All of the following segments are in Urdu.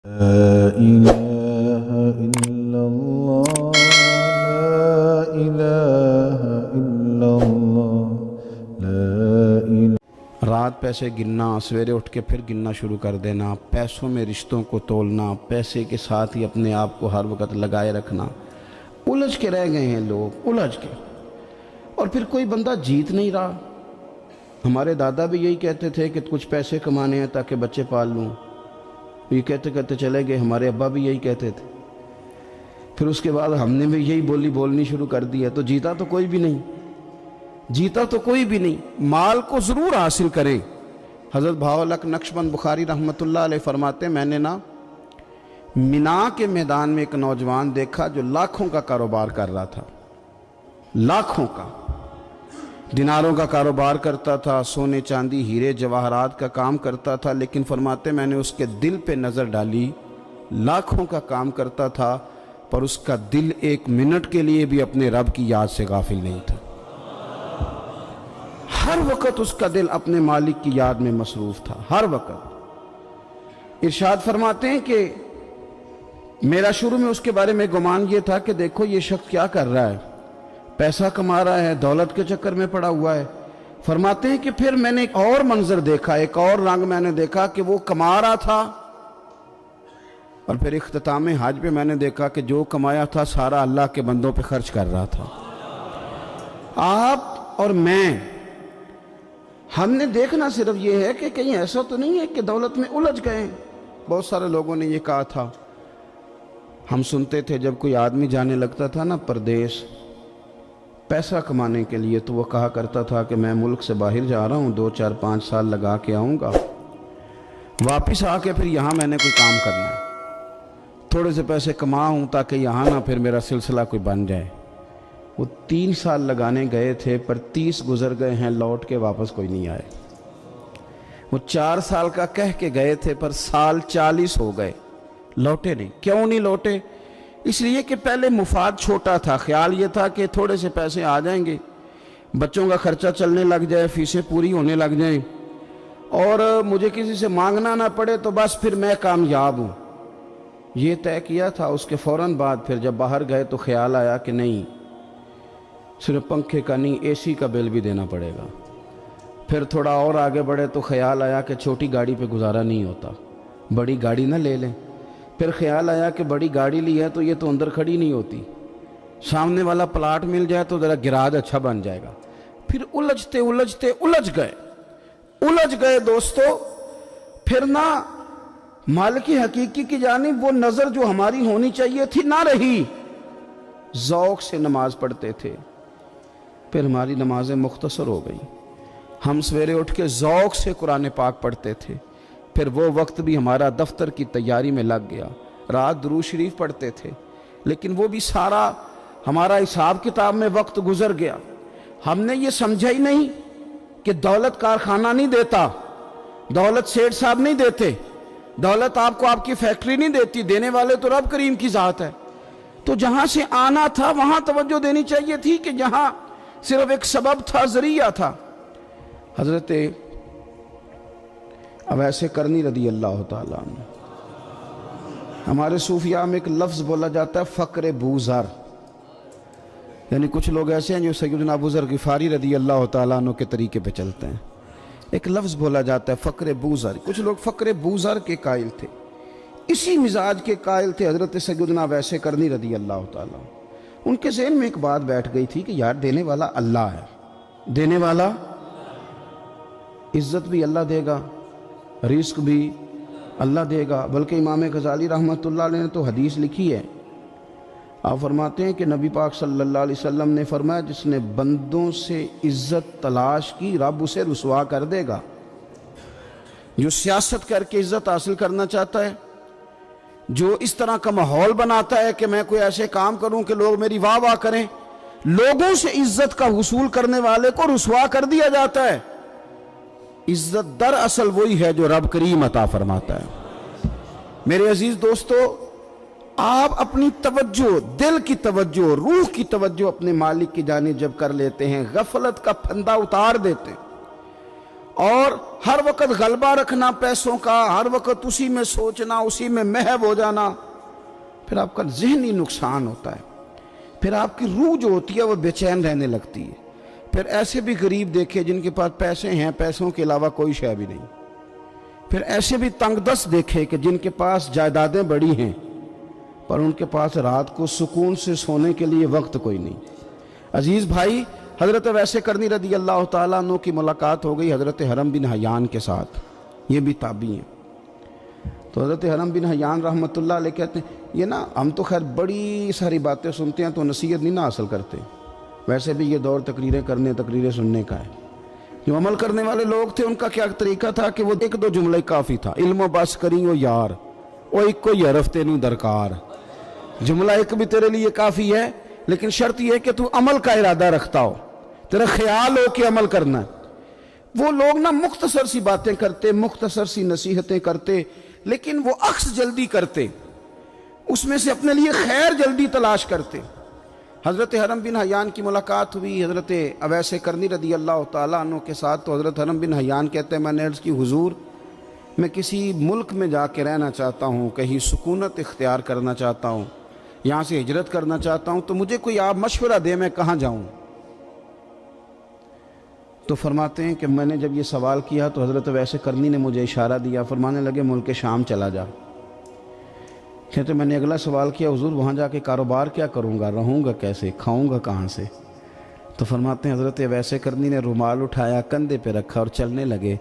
لا إله إلا الله لا إله إلا الله لا إله رات پیسے گننا، سویرے اٹھ کے پھر گننا شروع کر دینا، پیسوں میں رشتوں کو تولنا، پیسے کے ساتھ ہی اپنے آپ کو ہر وقت لگائے رکھنا، الجھ کے رہ گئے ہیں لوگ، الجھ کے، اور پھر کوئی بندہ جیت نہیں رہا۔ ہمارے دادا بھی یہی کہتے تھے کہ کچھ پیسے کمانے ہیں تاکہ بچے پال لوں، یہ کہتے کہتے چلے گئے۔ ہمارے ابا بھی یہی کہتے تھے، پھر اس کے بعد ہم نے بھی یہی بولنی شروع کر دی ہے، تو جیتا تو کوئی بھی نہیں، جیتا تو کوئی بھی نہیں۔ مال کو ضرور حاصل کریں۔ حضرت بہاءالحق نقشبند بخاری رحمۃ اللہ علیہ فرماتے ہیں، میں نے مینا کے میدان میں ایک نوجوان دیکھا جو لاکھوں کا کاروبار کر رہا تھا، لاکھوں کا، دیناروں کا کاروبار کرتا تھا، سونے چاندی ہیرے جواہرات کا کام کرتا تھا، لیکن فرماتے میں نے اس کے دل پہ نظر ڈالی، لاکھوں کا کام کرتا تھا پر اس کا دل ایک منٹ کے لیے بھی اپنے رب کی یاد سے غافل نہیں تھا۔ ہر وقت اس کا دل اپنے مالک کی یاد میں مصروف تھا، ہر وقت۔ ارشاد فرماتے ہیں کہ میرا شروع میں اس کے بارے میں گمان یہ تھا کہ دیکھو یہ شخص کیا کر رہا ہے، پیسہ کما رہا ہے، دولت کے چکر میں پڑا ہوا ہے۔ فرماتے ہیں کہ پھر میں نے ایک اور منظر دیکھا، ایک اور رنگ میں نے دیکھا کہ وہ کما رہا تھا، اور پھر اختتام حج پہ میں نے دیکھا کہ جو کمایا تھا سارا اللہ کے بندوں پہ خرچ کر رہا تھا۔ آپ اور میں، ہم نے دیکھنا صرف یہ ہے کہ کہیں ایسا تو نہیں ہے کہ دولت میں الجھ گئے۔ بہت سارے لوگوں نے یہ کہا تھا، ہم سنتے تھے جب کوئی آدمی جانے لگتا تھا نا پردیس پیسہ کمانے کے لیے، تو وہ کہا کرتا تھا کہ میں ملک سے باہر جا رہا ہوں، 2 4 5 سال لگا کے آؤں گا، واپس آ کے پھر یہاں میں نے کوئی کام کرنا ہے، تھوڑے سے پیسے کماؤں تاکہ یہاں نہ پھر میرا سلسلہ کوئی بن جائے۔ وہ 3 سال لگانے گئے تھے پر 30 گزر گئے ہیں، لوٹ کے واپس کوئی نہیں آئے۔ وہ 4 سال کا کہہ کے گئے تھے پر سال 40 ہو گئے، لوٹے نہیں۔ کیوں نہیں لوٹے؟ اس لیے کہ پہلے مفاد چھوٹا تھا، خیال یہ تھا کہ تھوڑے سے پیسے آ جائیں گے، بچوں کا خرچہ چلنے لگ جائے، فیسیں پوری ہونے لگ جائیں، اور مجھے کسی سے مانگنا نہ پڑے، تو بس پھر میں کامیاب ہوں۔ یہ طے کیا تھا۔ اس کے فوراً بعد پھر جب باہر گئے تو خیال آیا کہ نہیں، صرف پنکھے کا نہیں، اے سی کا بل بھی دینا پڑے گا۔ پھر تھوڑا اور آگے بڑھے تو خیال آیا کہ چھوٹی گاڑی پہ گزارا نہیں ہوتا، بڑی گاڑی نہ لے لیں۔ پھر خیال آیا کہ بڑی گاڑی لی ہے تو یہ تو اندر کھڑی نہیں ہوتی، سامنے والا پلاٹ مل جائے تو ذرا گراج اچھا بن جائے گا۔ پھر الجھتے الجھتے الجھ گئے دوستو۔ پھر نہ مالک حقیقی کی جانب وہ نظر جو ہماری ہونی چاہیے تھی نہ رہی۔ ذوق سے نماز پڑھتے تھے، پھر ہماری نمازیں مختصر ہو گئیں۔ ہم سویرے اٹھ کے ذوق سے قرآن پاک پڑھتے تھے، پھر وہ وقت بھی ہمارا دفتر کی تیاری میں لگ گیا۔ رات درود شریف پڑھتے تھے، لیکن وہ بھی سارا ہمارا حساب کتاب میں وقت گزر گیا۔ ہم نے یہ سمجھا ہی نہیں کہ دولت کارخانہ نہیں دیتا، دولت سیٹھ صاحب نہیں دیتے، دولت آپ کو آپ کی فیکٹری نہیں دیتی، دینے والے تو رب کریم کی ذات ہے۔ تو جہاں سے آنا تھا وہاں توجہ دینی چاہیے تھی کہ جہاں صرف ایک سبب تھا، ذریعہ تھا۔ حضرت اویس کرنی رضی اللہ تعالیٰ عنہ، ہمارے صوفیاء میں ایک لفظ بولا جاتا ہے فقر بوذر، یعنی کچھ لوگ ایسے ہیں جو سیدنا ابو ذر غفاری رضی اللہ تعالیٰ عنہ کے طریقے پہ چلتے ہیں۔ ایک لفظ بولا جاتا ہے فقر بوذر، کچھ لوگ فقر بوذر کے قائل تھے، اسی مزاج کے قائل تھے حضرت سیدنا اویس کرنی رضی اللہ تعالیٰ۔ ان کے ذہن میں ایک بات بیٹھ گئی تھی کہ یار دینے والا اللہ ہے، دینے والا، عزت بھی اللہ دے گا، رزق بھی اللہ دے گا۔ بلکہ امام غزالی رحمۃ اللہ علیہ نے تو حدیث لکھی ہے، آپ فرماتے ہیں کہ نبی پاک صلی اللہ علیہ وسلم نے فرمایا جس نے بندوں سے عزت تلاش کی رب اسے رسوا کر دے گا۔ جو سیاست کر کے عزت حاصل کرنا چاہتا ہے، جو اس طرح کا ماحول بناتا ہے کہ میں کوئی ایسے کام کروں کہ لوگ میری واہ واہ کریں، لوگوں سے عزت کا حصول کرنے والے کو رسوا کر دیا جاتا ہے۔ عزت در اصل وہی ہے جو رب کریم عطا فرماتا ہے۔ میرے عزیز دوستو، آپ اپنی توجہ، دل کی توجہ، روح کی توجہ اپنے مالک کی جانب جب کر لیتے ہیں، غفلت کا پھندا اتار دیتے ہیں اور ہر وقت غلبہ رکھنا پیسوں کا، ہر وقت اسی میں سوچنا، اسی میں محو ہو جانا، پھر آپ کا ذہنی نقصان ہوتا ہے، پھر آپ کی روح جو ہوتی ہے وہ بے چین رہنے لگتی ہے۔ پھر ایسے بھی غریب دیکھے جن کے پاس پیسے ہیں، پیسوں کے علاوہ کوئی شے بھی نہیں۔ پھر ایسے بھی تنگ دست دیکھے کہ جن کے پاس جائیدادیں بڑی ہیں پر ان کے پاس رات کو سکون سے سونے کے لیے وقت کوئی نہیں۔ عزیز بھائی، حضرت ویسے کرنی رضی اللہ تعالیٰ عنہ کی ملاقات ہو گئی حضرت حرم بن حیان کے ساتھ، یہ بھی تابعی ہیں۔ تو حضرت حرم بن حیان رحمۃ اللہ علیہ کہتے ہیں، یہ نا ہم تو خیر بڑی ساری باتیں سنتے ہیں تو نصیحت نہیں نہ حاصل کرتے، ویسے بھی یہ دور تقریریں سننے کا ہے۔ جو عمل کرنے والے لوگ تھے ان کا کیا طریقہ تھا کہ وہ ایک دو جملے کافی تھا، علم و بس کری او یار او ایک کو یرف تینوں درکار، جملہ ایک بھی تیرے لیے کافی ہے، لیکن شرط یہ ہے کہ تو عمل کا ارادہ رکھتا ہو، تیرا خیال ہو کہ عمل کرنا ہے۔ وہ لوگ نا مختصر سی باتیں کرتے، مختصر سی نصیحتیں کرتے، لیکن وہ عکس جلدی کرتے، اس میں سے اپنے لیے خیر جلدی تلاش کرتے۔ حضرت حرم بن حیان کی ملاقات ہوئی حضرت اویس کرنی رضی اللہ تعالیٰ عنہ کے ساتھ، تو حضرت حرم بن حیان کہتے ہیں میں نے عرض کی حضور میں کسی ملک میں جا کے رہنا چاہتا ہوں، کہیں سکونت اختیار کرنا چاہتا ہوں، یہاں سے ہجرت کرنا چاہتا ہوں، تو مجھے کوئی آپ مشورہ دے میں کہاں جاؤں؟ تو فرماتے ہیں کہ میں نے جب یہ سوال کیا تو حضرت ویسے کرنی نے مجھے اشارہ دیا، فرمانے لگے ملک شام چلا جا۔ کہتے میں نے اگلا سوال کیا حضور وہاں جا کے کاروبار کیا کروں گا، رہوں گا کیسے، کھاؤں گا کہاں سے؟ تو فرماتے ہیں حضرت ویسے کرنی نے رومال اٹھایا، کندھے پہ رکھا اور چلنے لگے۔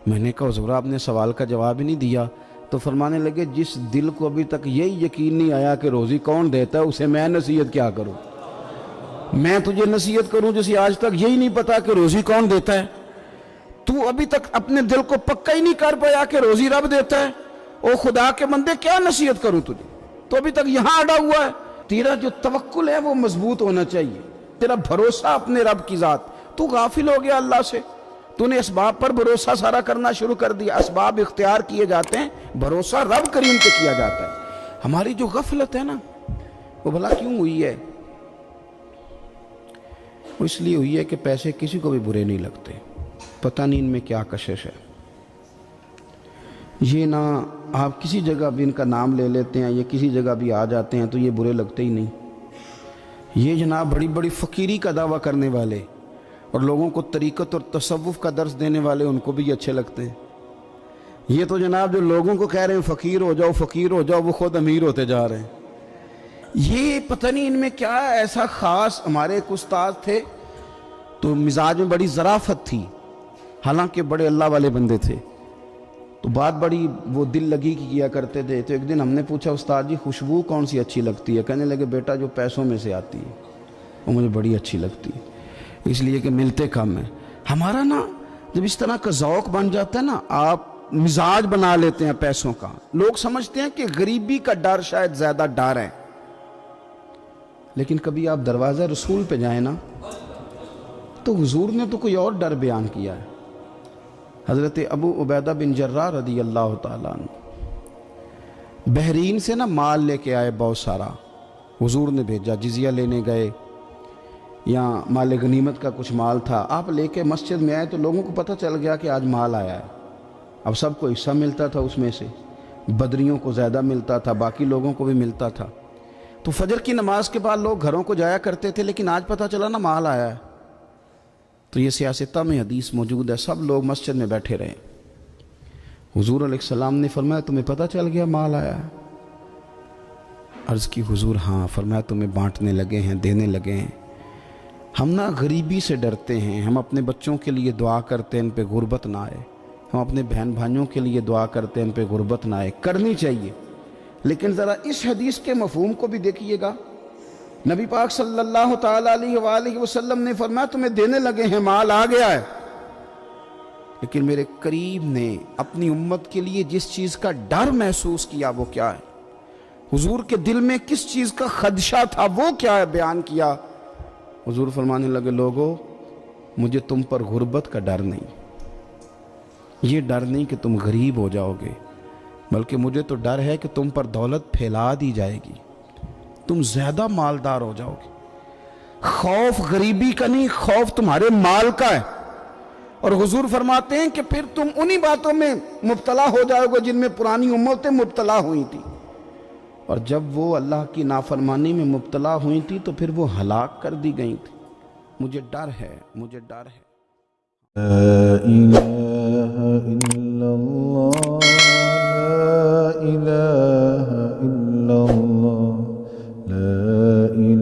میں نے کہا حضور آپ نے سوال کا جواب ہی نہیں دیا۔ تو فرمانے لگے جس دل کو ابھی تک یہی یقین نہیں آیا کہ روزی کون دیتا ہے اسے میں نصیحت کیا کروں؟ میں تجھے نصیحت کروں جسے آج تک یہی نہیں پتا کہ روزی کون دیتا ہے؟ تو ابھی تک اپنے دل کو پکا ہی نہیں کر پایا کہ روزی رب دیتا ہے؟ او خدا کے بندے کیا نصیحت کروں تجھے؟ تو ابھی تک یہاں اڑا ہوا ہے۔ تیرا جو توکل ہے وہ مضبوط ہونا چاہیے، تیرا بھروسہ اپنے رب کی ذات۔ تو غافل ہو گیا اللہ سے، تو نے اسباب پر بھروسہ سارا کرنا شروع کر دیا۔ اسباب اختیار کیے جاتے ہیں، بھروسہ رب کریم پہ کیا جاتا ہے۔ ہماری جو غفلت ہے نا وہ بھلا کیوں ہوئی ہے؟ وہ اس لیے ہوئی ہے کہ پیسے کسی کو بھی برے نہیں لگتے، پتہ نہیں ان میں کیا کشش ہے۔ یہ نہ آپ کسی جگہ بھی ان کا نام لے لیتے ہیں یا کسی جگہ بھی آ جاتے ہیں تو یہ برے لگتے ہی نہیں۔ یہ جناب بڑی بڑی فقیری کا دعویٰ کرنے والے اور لوگوں کو طریقت اور تصوف کا درس دینے والے ان کو بھی اچھے لگتے ہیں۔ یہ تو جناب جو لوگوں کو کہہ رہے ہیں فقیر ہو جاؤ فقیر ہو جاؤ، وہ خود امیر ہوتے جا رہے ہیں۔ یہ پتہ نہیں ان میں کیا ایسا خاص۔ ہمارے ایک استاد تھے تو مزاج میں بڑی ظرافت تھی، حالانکہ بڑے اللہ والے بندے تھے، تو بات بڑی وہ دل لگی کی کیا کرتے تھے۔ تو ایک دن ہم نے پوچھا استاد جی خوشبو کون سی اچھی لگتی ہے؟ کہنے لگے بیٹا جو پیسوں میں سے آتی ہے وہ مجھے بڑی اچھی لگتی ہے، اس لیے کہ ملتے کم ہیں۔ ہمارا نا جب اس طرح کا ذوق بن جاتا ہے نا، آپ مزاج بنا لیتے ہیں پیسوں کا۔ لوگ سمجھتے ہیں کہ غریبی کا ڈر شاید زیادہ ڈر ہے، لیکن کبھی آپ دروازہ رسول پہ جائیں نا تو حضور نے تو کوئی اور ڈر بیان کیا ہے۔ حضرت ابو عبیدہ بن جراح رضی اللہ تعالیٰ عنہ بحرین سے نا مال لے کے آئے بہت سارا، حضور نے بھیجا، جزیہ لینے گئے یا مال غنیمت کا کچھ مال تھا، آپ لے کے مسجد میں آئے تو لوگوں کو پتہ چل گیا کہ آج مال آیا ہے۔ اب سب کو حصہ ملتا تھا، اس میں سے بدریوں کو زیادہ ملتا تھا، باقی لوگوں کو بھی ملتا تھا۔ تو فجر کی نماز کے بعد لوگ گھروں کو جایا کرتے تھے، لیکن آج پتہ چلا نا مال آیا ہے، تو یہ سیاستہ میں حدیث موجود ہے، سب لوگ مسجد میں بیٹھے رہے۔ حضور علیہ السلام نے فرمایا تمہیں پتہ چل گیا مال آیا ہے؟ عرض کی حضور ہاں۔ فرمایا تمہیں بانٹنے لگے ہیں، دینے لگے ہیں۔ ہم نا غریبی سے ڈرتے ہیں، ہم اپنے بچوں کے لیے دعا کرتے ہیں ان پہ غربت نہ آئے، ہم اپنے بہن بھائیوں کے لیے دعا کرتے ہیں ان پہ غربت نہ آئے، کرنی چاہیے، لیکن ذرا اس حدیث کے مفہوم کو بھی دیکھیے گا۔ نبی پاک صلی اللہ تعالیٰ علیہ وآلہ وسلم نے فرمایا تمہیں دینے لگے ہیں، مال آ گیا ہے، لیکن میرے قریب نے اپنی امت کے لیے جس چیز کا ڈر محسوس کیا وہ کیا ہے، حضور کے دل میں کس چیز کا خدشہ تھا وہ کیا ہے، بیان کیا۔ حضور فرمانے لگے لوگو مجھے تم پر غربت کا ڈر نہیں، یہ ڈر نہیں کہ تم غریب ہو جاؤ گے، بلکہ مجھے تو ڈر ہے کہ تم پر دولت پھیلا دی جائے گی، تم زیادہ مالدار ہو جاؤ گے۔ خوف غریبی کا نہیں، خوف تمہارے مال کا ہے۔ اور حضور فرماتے ہیں کہ پھر تم انہی باتوں میں مبتلا ہو جاؤ گے جن میں پرانی امتیں مبتلا ہوئی تھی، اور جب وہ اللہ کی نافرمانی میں مبتلا ہوئی تھی تو پھر وہ ہلاک کر دی گئی تھی۔ مجھے ڈر ہے، مجھے ڈر ہے۔ لا إله